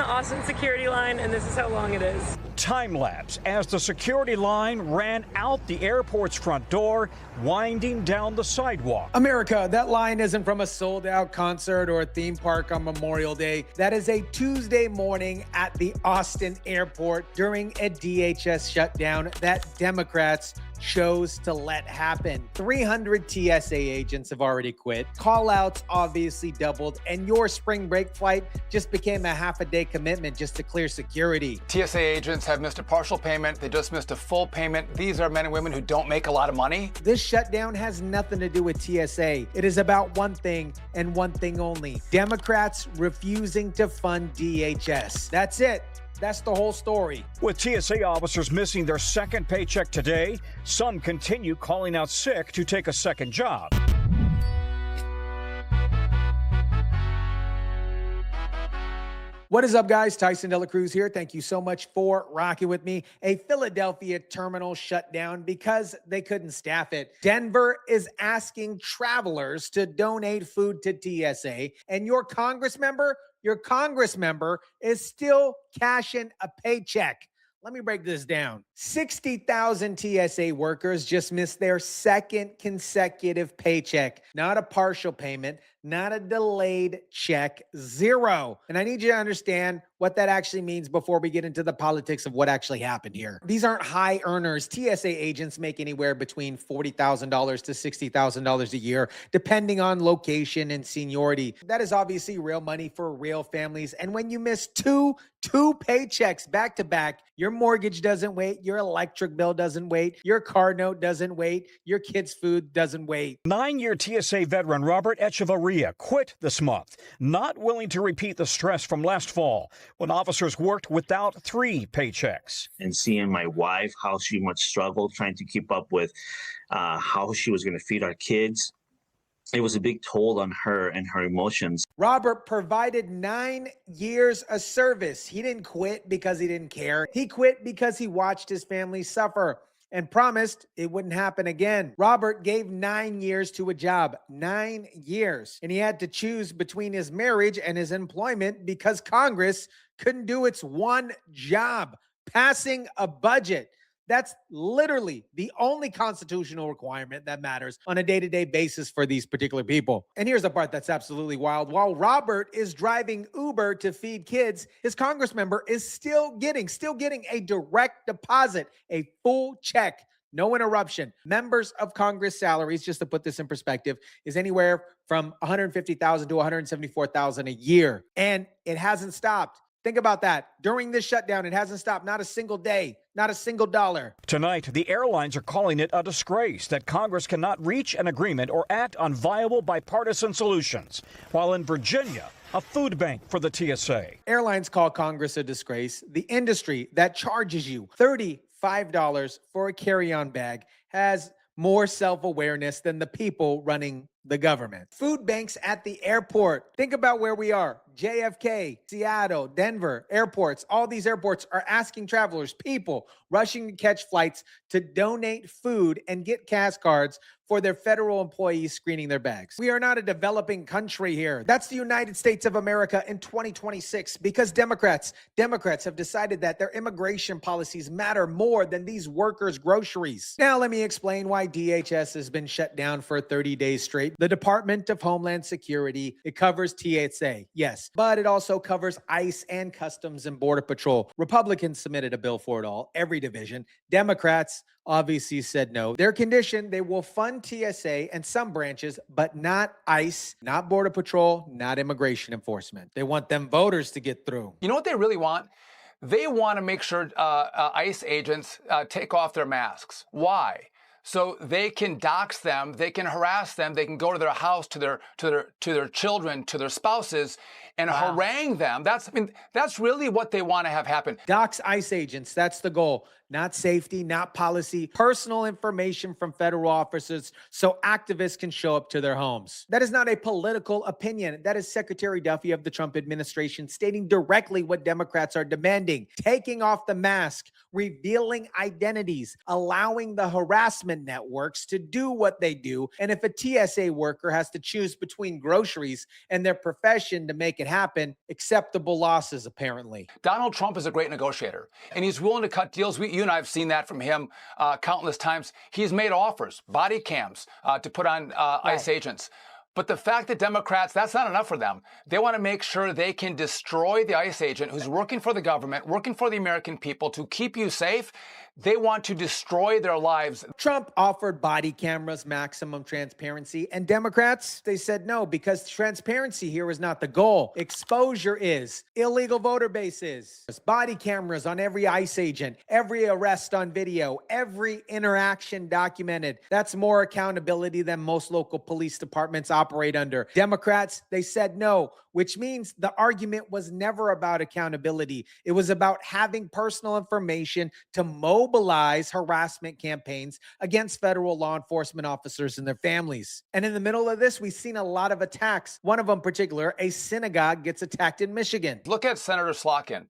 the Austin security line, and this is how long it is. Time lapse as the security line ran out the airport's front door, winding down the sidewalk. America, that line isn't from a sold-out concert or a theme park on Memorial Day. That is a Tuesday morning at the Austin airport during a DHS shutdown that Democrats chose to let happen. 300 TSA agents have already quit. Call-outs obviously doubled, and your spring break flight just became a half-a-day commitment just to clear security. TSA agents have missed a partial payment. They just missed a full payment. These are men and women who don't make a lot of money. This shutdown has nothing to do with TSA. It is about one thing and one thing only: Democrats refusing to fund DHS. That's it. That's the whole story. With TSA officers missing their second paycheck today, some continue calling out sick to take a second job. What is up, guys? Tyson, DeLaCruz here. Thank you so much for rocking with me. A Philadelphia terminal shut down because they couldn't staff it. Denver is asking travelers to donate food to TSA, and your Congress member is still cashing a paycheck. Let me break this down. 60,000 TSA workers just missed their second consecutive paycheck. Not a partial payment, not a delayed check, zero. And I need you to understand what that actually means before we get into the politics of what actually happened here. These aren't high earners. TSA agents make anywhere between $40,000 to $60,000 a year, depending on location and seniority. That is obviously real money for real families. And when you miss two paychecks back to back, your mortgage doesn't wait, your electric bill doesn't wait, your car note doesn't wait, your kids' food doesn't wait. 9-year TSA veteran Robert Echevarria quit this month, not willing to repeat the stress from last fall when officers worked without 3 paychecks. And seeing my wife, how she much struggled trying to keep up with how she was going to feed our kids. It was a big toll on her and her emotions. Robert provided 9 years of service. He didn't quit because he didn't care. He quit because he watched his family suffer and promised it wouldn't happen again. Robert gave 9 years to a job, 9 years. And he had to choose between his marriage and his employment because Congress couldn't do its one job, passing a budget. That's literally the only constitutional requirement that matters on a day-to-day basis for these particular people. And here's the part that's absolutely wild. While Robert is driving Uber to feed kids, his Congress member is still getting a direct deposit, a full check, no interruption. Members of Congress salaries, just to put this in perspective, is anywhere from $150,000 to $174,000 a year. And it hasn't stopped. Think about that. During this shutdown, it hasn't stopped. Not a single day, not a single dollar. Tonight, the airlines are calling it a disgrace that Congress cannot reach an agreement or act on viable bipartisan solutions. While in Virginia, a food bank for the TSA. Airlines call Congress a disgrace. The industry that charges you $35 for a carry-on bag has more self-awareness than the people running the government. Food banks at the airport. Think about where we are. JFK, Seattle, Denver, airports. All these airports are asking travelers, people rushing to catch flights, to donate food and get cash cards for their federal employees screening their bags. We are not a developing country here. That's the United States of America in 2026 because Democrats have decided that their immigration policies matter more than these workers' groceries. Now let me explain why DHS has been shut down for 30 days straight. The Department of Homeland Security, it covers TSA, yes, but it also covers ICE and Customs and Border Patrol. Republicans submitted a bill for it all, every division. Democrats obviously said no. Their condition, they will fund TSA and some branches, but not ICE, not Border Patrol, not immigration enforcement. They want them voters to get through. You know what they really want? They want to make sure ICE agents take off their masks. Why? So they can dox them, they can harass them, they can go to their house, to their children, to their spouses, and harangue them. That's really what they want to have happen. Dox ICE agents, that's the goal. Not safety, not policy, personal information from federal officers so activists can show up to their homes. That is not a political opinion. That is Secretary Duffy of the Trump administration stating directly what Democrats are demanding. Taking off the mask, revealing identities, allowing the harassment networks to do what they do. And if a TSA worker has to choose between groceries and their profession to make it happen. Acceptable losses, apparently. Donald Trump is a great negotiator, and he's willing to cut deals. You and I have seen that from him countless times. He's made offers, body cams to put on ICE agents. But the fact that Democrats, that's not enough for them. They want to make sure they can destroy the ICE agent who's working for the government, working for the American people to keep you safe. They want to destroy their lives. Trump offered body cameras, maximum transparency, and Democrats, they said no, because transparency here is not the goal. Exposure is. Illegal voter base is. Body cameras on every ICE agent, every arrest on video, every interaction documented. That's more accountability than most local police departments operate under. Democrats, they said no, which means the argument was never about accountability. It was about having personal information to mobilize harassment campaigns against federal law enforcement officers and their families. And in the middle of this, we've seen a lot of attacks. One of them in particular, a synagogue gets attacked in Michigan. Look at Senator Slotkin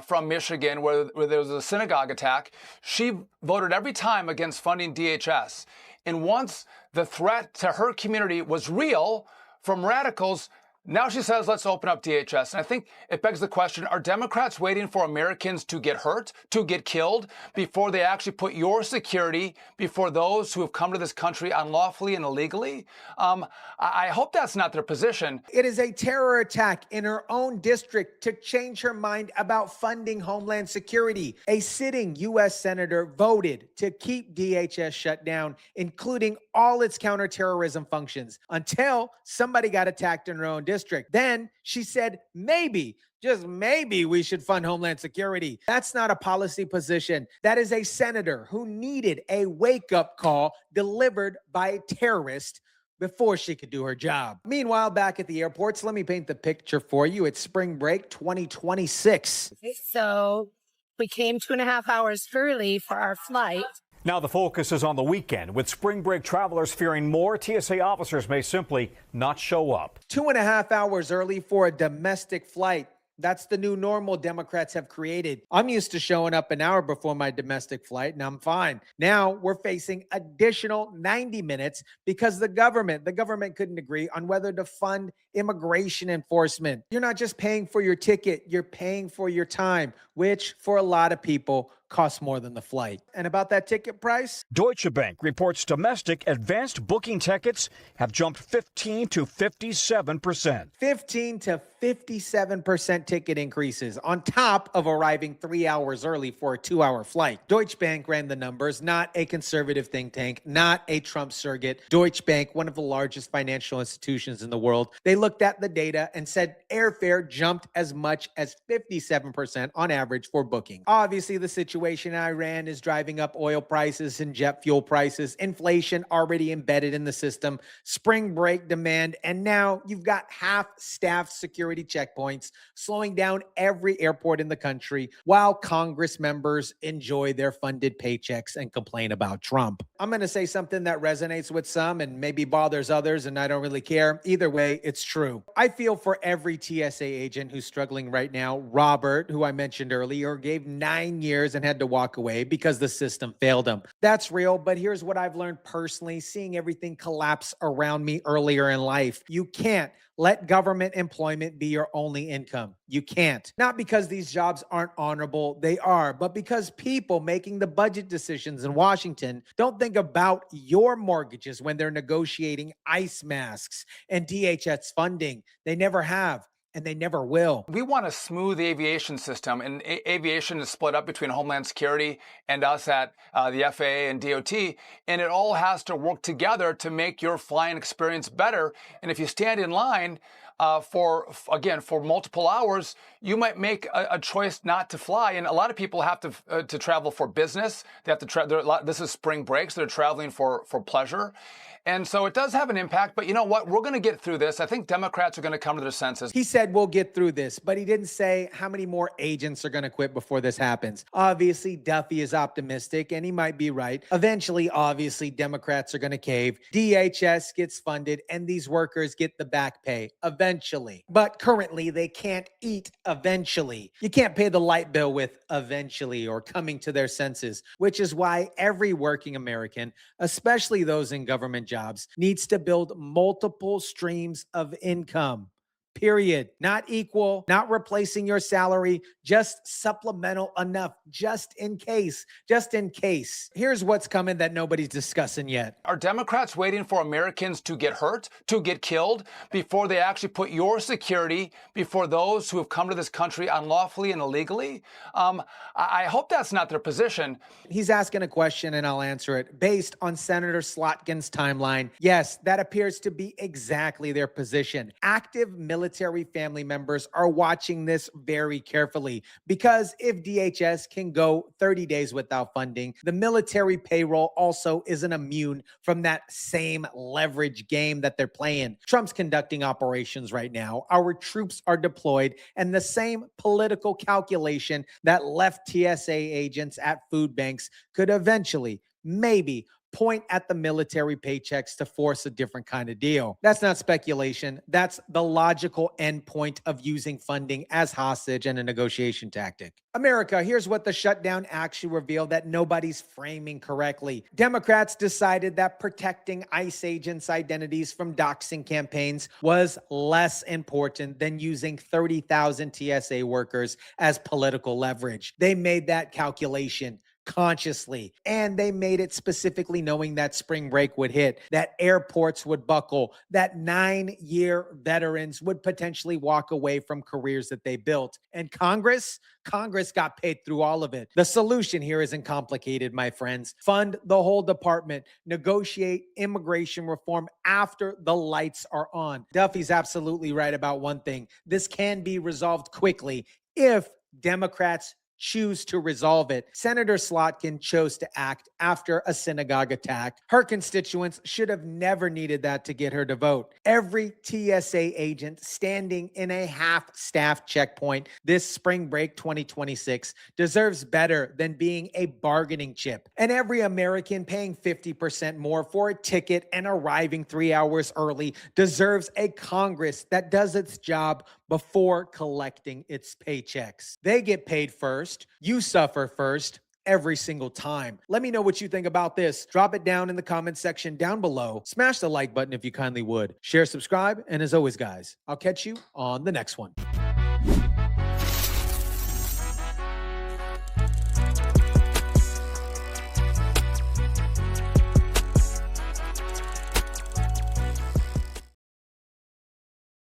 from Michigan, where there was a synagogue attack. She voted every time against funding DHS. And once the threat to her community was real from radicals, now she says, let's open up DHS. And I think it begs the question, are Democrats waiting for Americans to get hurt, to get killed, before they actually put your security before those who have come to this country unlawfully and illegally? I hope that's not their position. It is a terror attack in her own district to change her mind about funding Homeland Security. A sitting U.S. senator voted to keep DHS shut down, including all its counterterrorism functions, until somebody got attacked in her own district. Then she said, maybe, just maybe we should fund Homeland Security. That's not a policy position. That is a senator who needed a wake-up call delivered by a terrorist before she could do her job. Meanwhile, back at the airports, let me paint the picture for you. It's spring break 2026. So we came 2.5 hours early for our flight. Now the focus is on the weekend, with spring break travelers fearing more TSA officers may simply not show up. 2.5 hours early for a domestic flight. That's the new normal Democrats have created. I'm used to showing up an hour before my domestic flight, and I'm fine. Now we're facing additional 90 minutes because the government couldn't agree on whether to fund immigration enforcement. You're not just paying for your ticket, you're paying for your time, which for a lot of people costs more than the flight. And about that ticket price? Deutsche Bank reports domestic advanced booking tickets have jumped 15 to 57%. 15 to 57% ticket increases on top of arriving 3 hours early for a 2-hour flight. Deutsche Bank ran the numbers, not a conservative think tank, not a Trump surrogate. Deutsche Bank, one of the largest financial institutions in the world, they looked at the data and said airfare jumped as much as 57% on average for booking. Obviously, the situation in Iran is driving up oil prices and jet fuel prices, inflation already embedded in the system, spring break demand, and now you've got half-staffed security checkpoints slowing down every airport in the country while Congress members enjoy their funded paychecks and complain about Trump. I'm going to say something that resonates with some and maybe bothers others, and I don't really care. Either way, it's true. I feel for every TSA agent who's struggling right now. Robert, who I mentioned earlier, gave 9 years and had to walk away because the system failed him. That's real, but here's what I've learned personally, seeing everything collapse around me earlier in life. You can't let government employment be your only income. You can't. Not because these jobs aren't honorable, they are, but because people making the budget decisions in Washington don't think about your mortgages when they're negotiating ICE masks and DHS funding. They never have. And they never will. We want a smooth aviation system, and aviation is split up between Homeland Security and us at the FAA and DOT, and it all has to work together to make your flying experience better. And if you stand in line for multiple hours, you might make a choice not to fly. And a lot of people have to travel for business. They have to this is spring break, so they're traveling for pleasure. And so it does have an impact, but you know what? We're going to get through this. I think Democrats are going to come to their senses. He said we'll get through this, but he didn't say how many more agents are going to quit before this happens. Obviously, Duffy is optimistic, and he might be right. Eventually, obviously, Democrats are going to cave. DHS gets funded, and these workers get the back pay eventually. But currently, they can't eat eventually. You can't pay the light bill with eventually or coming to their senses, which is why every working American, especially those in government jobs, needs to build multiple streams of income. period. Not equal, not replacing your salary, just supplemental enough, just in case, just in case. Here's what's coming that nobody's discussing yet. Are Democrats waiting for Americans to get hurt, to get killed, before they actually put your security before those who have come to this country unlawfully and illegally? I hope that's not their position. He's asking a question and I'll answer it. Based on Senator Slotkin's timeline, yes, that appears to be exactly their position. Active military family members are watching this very carefully because if DHS can go 30 days without funding, the military payroll also isn't immune from that same leverage game that they're playing. Trump's conducting operations right now. Our troops are deployed, and the same political calculation that left TSA agents at food banks could eventually, maybe, point at the military paychecks to force a different kind of deal. That's not speculation. That's the logical endpoint of using funding as hostage and a negotiation tactic. America, here's what the shutdown actually revealed that nobody's framing correctly. Democrats decided that protecting ICE agents' identities from doxing campaigns was less important than using 30,000 TSA workers as political leverage. They made that calculation consciously, and they made it specifically knowing that spring break would hit, that airports would buckle, that 9-year veterans would potentially walk away from careers that they built. And Congress got paid through all of it. The solution here isn't complicated, my friends. Fund the whole department. Negotiate immigration reform after the lights are on. Duffy's absolutely right about one thing. This can be resolved quickly if Democrats choose to resolve it. Senator Slotkin chose to act after a synagogue attack. Her constituents should have never needed that to get her to vote. Every TSA agent standing in a half-staffed checkpoint this spring break 2026 deserves better than being a bargaining chip. And every American paying 50% more for a ticket and arriving 3 hours early deserves a Congress that does its job before collecting its paychecks. They get paid first. You suffer first every single time. Let me know what you think about this. Drop it down in the comment section down below. Smash the like button if you kindly would. Share, subscribe, and as always, guys, I'll catch you on the next one.